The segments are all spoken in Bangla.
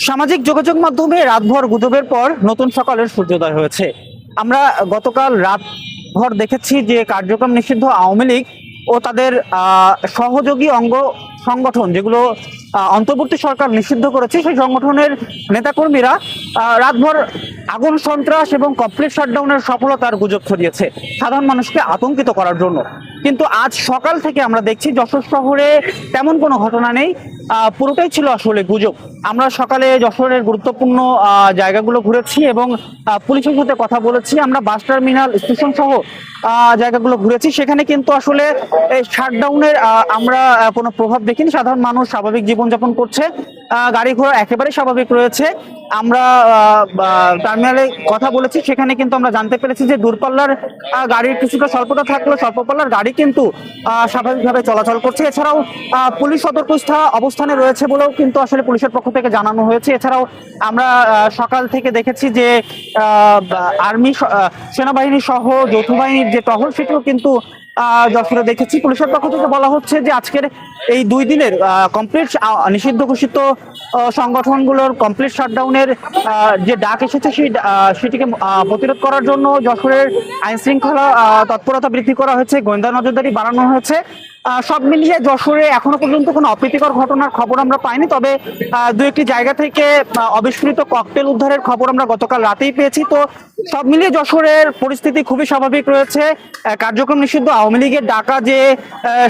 সামাজিক যোগাযোগ মাধ্যমে রাতভর গুজবের পর নতুন সকালের সূর্যোদয় হয়েছে। আমরা গতকাল রাতভর দেখেছি যে কার্যক্রম নিষিদ্ধ আওয়ামী লীগ ও তাদের সহযোগী অঙ্গ সংগঠন যেগুলো অন্তর্বর্তী সরকার নিষিদ্ধ করেছে, সেই সংগঠনের নেতাকর্মীরা রাতভর আগুন সন্ত্রাস এবং কমপ্লিট শাটডাউনের সফলতার গুজব ছড়িয়েছে সাধারণ মানুষকে আতঙ্কিত করার জন্য। কিন্তু আজ সকাল থেকে আমরা দেখছি যশোর শহরে তেমন কোনো ঘটনা নেই, পুরোটাই ছিল আসলে গুজব। আমরা সকালে যশোরের গুরুত্বপূর্ণ জায়গাগুলো ঘুরেছি এবং পুলিশের সাথে কথা বলেছি। আমরা বাস টার্মিনাল স্টেশন সহ জায়গাগুলো ঘুরেছি, সেখানে কিন্তু আসলে শাটডাউনের আমরা কোনো প্রভাব দেখিনি। সাধারণ মানুষ স্বাভাবিক জীবনযাপন করছে, গাড়ি ঘোড়া একেবারে স্বাভাবিক রয়েছে। আমরা টার্মিনালে কথা বলেছি, সেখানে কিন্তু আমরা জানতে পেরেছি যে দূরপাল্লার গাড়ির কিছুটা স্বল্পতা থাকলেও স্বল্প পাল্লার গাড়ি কিন্তু স্বাভাবিকভাবে চলাচল করছে। এছাড়াও পুলিশ সতর্ক অবস্থানে রয়েছে বলেও কিন্তু আসলে পুলিশের পক্ষ থেকে জানানো হয়েছে। এছাড়াও আমরা সকাল থেকে দেখেছি যে আর্মি সেনাবাহিনী সহ যৌথ বাহিনীর যে টহল সেটিও কিন্তু যশোরে দেখেছি। পুলিশের পক্ষ থেকে বলা হচ্ছে যে আজকের এই 2 দিনের কমপ্লিট নিষিদ্ধ ঘোষিত সংগঠনগুলোর কমপ্লিট শাটডাউনের যে ডাক এসেছে সেটিকে প্রতিরোধ করার জন্য যশোরের আইন শৃঙ্খলা তৎপরতা বৃদ্ধি করা হয়েছে, গোয়েন্দা নজরদারি বাড়ানো হয়েছে। সব মিলিয়ে যশোরে এখনো পর্যন্ত কোনো অপ্রীতিকর ঘটনার খবর আমরা পাইনি, তবে 2-1টি জায়গা থেকে অবিস্ফোরিত ককটেল উদ্ধারের খবর আমরা গতকাল রাতেই পেয়েছি। তো সব মিলিয়ে যশোরের পরিস্থিতি খুবই স্বাভাবিক রয়েছে। কার্যক্রম নিষিদ্ধ আওয়ামী লীগের ডাকা যে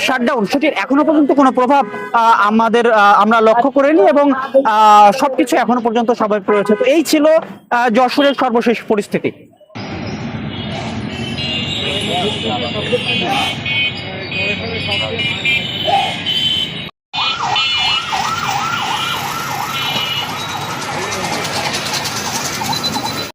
শাটডাউন সেটির এখনো পর্যন্ত কোনো প্রভাব আমরা লক্ষ্য করিনি এবং সবকিছু এখনো পর্যন্ত স্বাভাবিক রয়েছে। তো এই ছিল যশোরের সর্বশেষ পরিস্থিতি।